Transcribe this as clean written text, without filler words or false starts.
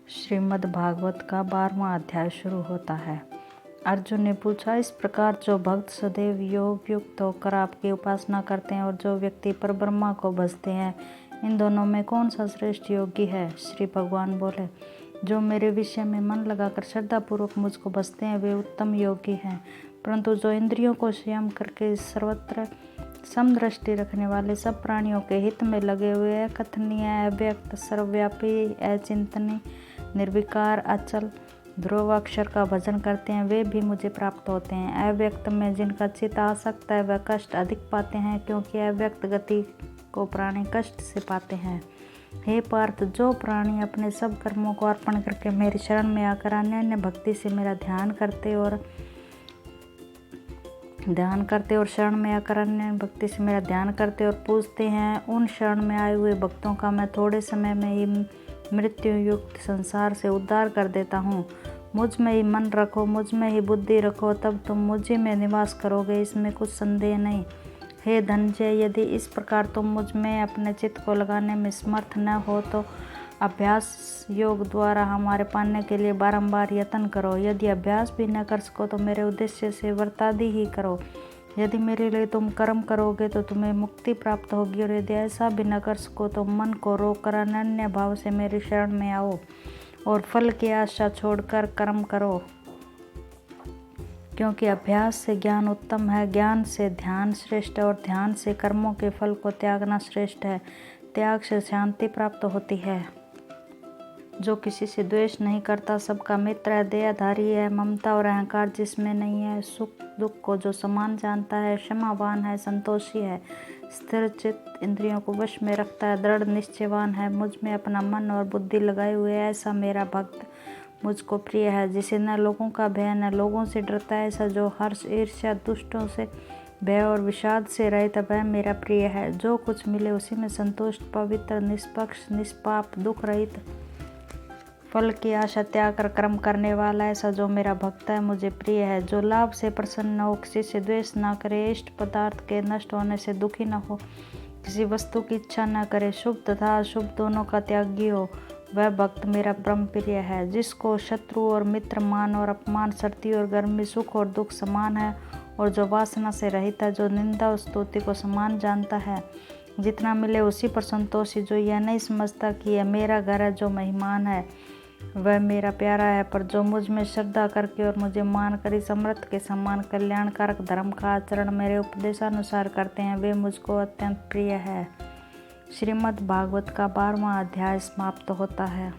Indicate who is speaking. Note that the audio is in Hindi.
Speaker 1: श्रीमद् भागवत का 12वां अध्याय शुरू होता है। अर्जुन ने पूछा, इस प्रकार जो भक्त सदैव योग युक्त होकर आपकी उपासना करते हैं और जो व्यक्ति परब्रह्मा को भजते हैं, इन दोनों में कौन सा श्रेष्ठ योगी है? श्री भगवान बोले, जो मेरे विषय में मन लगाकर श्रद्धापूर्वक मुझको भजते हैं वे उत्तम योगी हैं, परंतु जो इंद्रियों को संयम करके सर्वत्र समदृष्टि रखने वाले, सब प्राणियों के हित में लगे हुए, अकथनीय, अव्यक्त, सर्वव्यापी, अचिंतनीय, निर्विकार, अचल ध्रुवाक्षर का भजन करते हैं, वे भी मुझे प्राप्त होते हैं। अव्यक्त में जिनका चित्त आसक्त है वह कष्ट अधिक पाते हैं, क्योंकि अव्यक्त गति को प्राणी कष्ट से पाते हैं। हे पार्थ, जो प्राणी अपने सब कर्मों को अर्पण करके मेरी शरण में आकर अन्य भक्ति से मेरा ध्यान करते और शरण में आकर अन्य भक्ति से मेरा ध्यान करते और पूजते हैं, उन शरण में आए हुए भक्तों का मैं थोड़े समय में ही मृत्यु युक्त संसार से उद्धार कर देता हूँ। मुझ में ही मन रखो, मुझ में ही बुद्धि रखो, तब तुम मुझी में निवास करोगे, इसमें कुछ संदेह नहीं। हे धनंजय, यदि इस प्रकार तुम मुझ में अपने चित्त को लगाने में समर्थ न हो तो अभ्यास योग द्वारा हमारे पाने के लिए बारंबार यत्न करो। यदि अभ्यास भी न कर सको तो मेरे उद्देश्य से वर्तादि ही करो। यदि मेरे लिए तुम कर्म करोगे तो तुम्हें मुक्ति प्राप्त होगी, और यदि ऐसा भी न कर सको तो मन को रोककर अनन्य भाव से मेरी शरण में आओ और फल की आशा छोड़कर कर्म करो, क्योंकि अभ्यास से ज्ञान उत्तम है, ज्ञान से ध्यान श्रेष्ठ है और ध्यान से कर्मों के फल को त्यागना श्रेष्ठ है। त्याग से शांति प्राप्त होती है। जो किसी से द्वेष नहीं करता, सबका मित्र है, दयाधारी है, ममता और अहंकार जिसमें नहीं है, सुख दुख को जो समान जानता है, क्षमावान है, संतोषी है, स्थिर चित्त, इंद्रियों को वश में रखता है, दृढ़ निश्चयवान है, मुझ में अपना मन और बुद्धि लगाए हुए है, ऐसा मेरा भक्त मुझको प्रिय है। जिसे न लोगों का भय न लोगों से डरता है, ऐसा जो हर्ष, ईर्ष्या, दुष्टों से भय और विषाद से रहित, वह मेरा प्रिय है। जो कुछ मिले उसी में संतुष्ट, पवित्र, निष्पक्ष, निष्पाप, दुख रहित, फल की आशा त्याग कर कर्म करने वाला, ऐसा जो मेरा भक्त है मुझे प्रिय है। जो लाभ से प्रसन्न हो, किसी से द्वेष न करे, इष्ट पदार्थ के नष्ट होने से दुखी न हो, किसी वस्तु की इच्छा न करे, शुभ तथा अशुभ दोनों का त्यागी हो, वह भक्त मेरा परम प्रिय है। जिसको शत्रु और मित्र, मान और अपमान, सर्दी और गर्मी, सुख और दुख समान है, और जो वासना से रहित है, जो निंदा और स्तुति को समान जानता है, जितना मिले उसी पर संतोषी, जो यह नहीं समझता कि यह मेरा घर है, जो मेहमान है वह मेरा प्यारा है, पर जो मुझ में श्रद्धा करके और मुझे मान कर इस अमृत के समान कल्याणकारक धर्म का आचरण मेरे उपदेशानुसार करते हैं, वे मुझको अत्यंत प्रिय है। श्रीमद् भागवत का 12वां अध्याय समाप्त होता है।